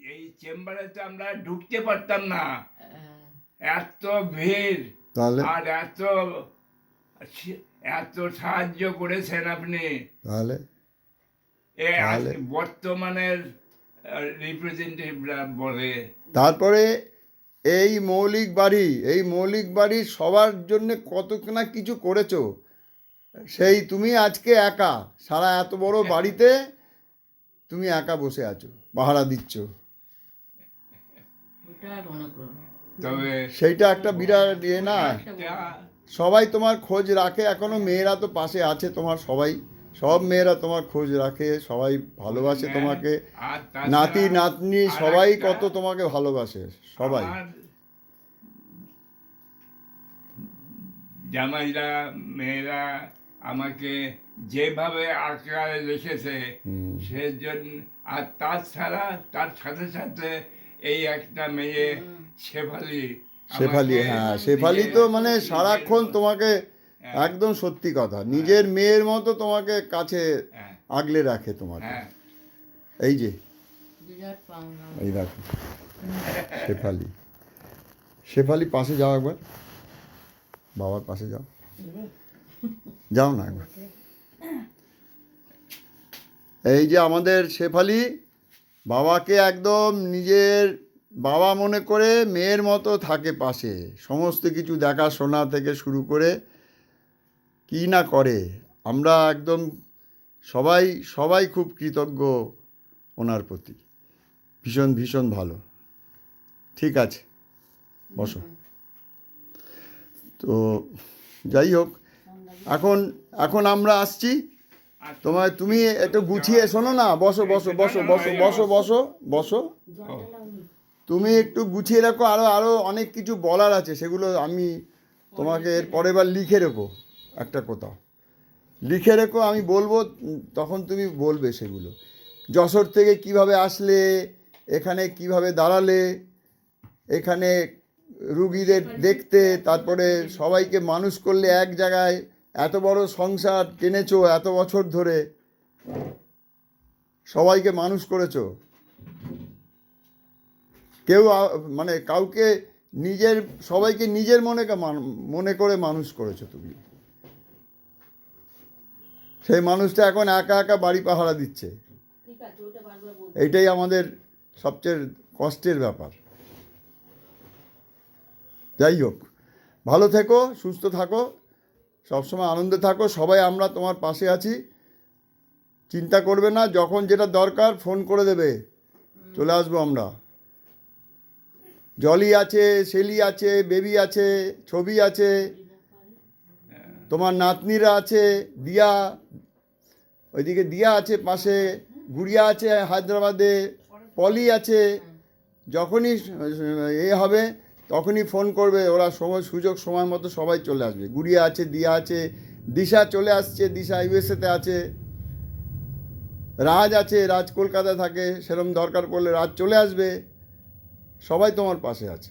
এই চেম্বারে তো আমরা ঢুকতে পারতাম না, হ্যাঁ। এত ভিড়। তাহলে আর এত সাহায্য করেছেন আপনি। তাহলে তাহলে বর্তমানের রিপ্রেজেন্টেটিভরা বলে তারপরে এই মৌলিক বাড়ি সবার জন্য কত না কিছু করেছো। সেই তুমি আজকে একা সারা এত বড় বাড়িতে তুমি একা বসে আছো, পাহারা দিচ্ছ। ওটাই মনে করো। তবে সেইটা একটা বিরাট ইয়ে না। একটা- সবাই তোমার খোঁজ রাখে, এখনো মেয়েরা তো পাশে আছে তোমার, সব মেয়েরা তোমার খোঁজ রাখে, সবাই ভালোবাসে তোমাকে। আর তাছাড়া নাতি নাতনি আর সবাই একটা- কত তোমাকে ভালোবাসে, সবাই। আমার জামাইরা মেয়েরা আমাকে যেভাবে আঁকড়ে রেখেছে সেজন্য, আর তাছাড়া তার সাথে সাথে এই একটা মেয়ে শেফালি শেফালি, আমাকে হ্যাঁ শেফালি তো মানে নিজের- সারাক্ষণ তোমাকে, একদম সত্যি কথা, নিজের মেয়ের মতো তোমাকে কাছে হ্যাঁ, আগলে রাখে তোমাকে। হ্যাঁ, এই যে বিরাট পাওনা। এই দেখো শেফালি পাশে যাও একবার, বাবার পাশে যাও, যাও না একবার। এই যে আমাদের শেফালি বাবাকে একদম নিজের বাবা মনে করে মেয়ের মতো থাকে পাশে, সমস্ত কিছু দেখাশোনা থেকে শুরু করে কী না করে। আমরা একদম সবাই খুব কৃতজ্ঞ ওনার প্রতি, ভীষণ ভীষণ ভালো। ঠিক আছে, বসো। তো যাই হোক, এখন আমরা আসছি। তুমি একটু গুছিয়ে শোনো না, বসো বসো বসো বসো বসো বসো বসো। তুমি একটু গুছিয়ে রাখো, আরও অনেক কিছু বলার আছে, সেগুলো আমি তোমাকে এর পরের বার লিখে রেখো, একটা কোথাও লিখে রেখো, আমি বলবো, তখন তুমি বলবে সেগুলো। যশোর থেকে কিভাবে আসলে, এখানে কিভাবে দাঁড়ালে, এখানে রুগীদের দেখতে, তারপরে সবাইকে মানুষ করলে এক জায়গায়, এত বড় সংসার টেনেছো এত বছর ধরে, সবাইকে মানুষ করেছো। কেউ মানে কাউকে সবাইকে নিজের মনে করে মানুষ করেছো তুমি। সেই মানুষটা এখন একা একা বাড়ি পাহারা দিচ্ছে। এইটাই আমাদের সবচেয়ে কষ্টের ব্যাপার। যাই হোক, ভালো থেকো, সুস্থ থাকো, সবসময় আনন্দে থাকো। সবাই আমরা তোমার পাশে আছি, চিন্তা করবে না। যখন যেটা দরকার ফোন করে দেবে, চলে আসবো আমরা। জলি আছে, শেলি আছে, বেবি আছে, ছবি আছে, তোমার নাতনিরা আছে, দিয়া, ওইদিকে দিয়া আছে পাশে, গুড়িয়া আছে হায়দ্রাবাদে, পলি আছে। যখনই হবে তখনই ফোন করবে, ওরা সুযোগ সময় মতো সবাই চলে আসবে। গুড়িয়া আছে, দিয়া আছে, দিশা চলে আসছে, দিশা ইউএসএতে আছে, রাজ আছে, রাজ কলকাতায় থাকে, সেরকম দরকার পড়লে রাজ চলে আসবে। সবাই তোমার পাশে আছে।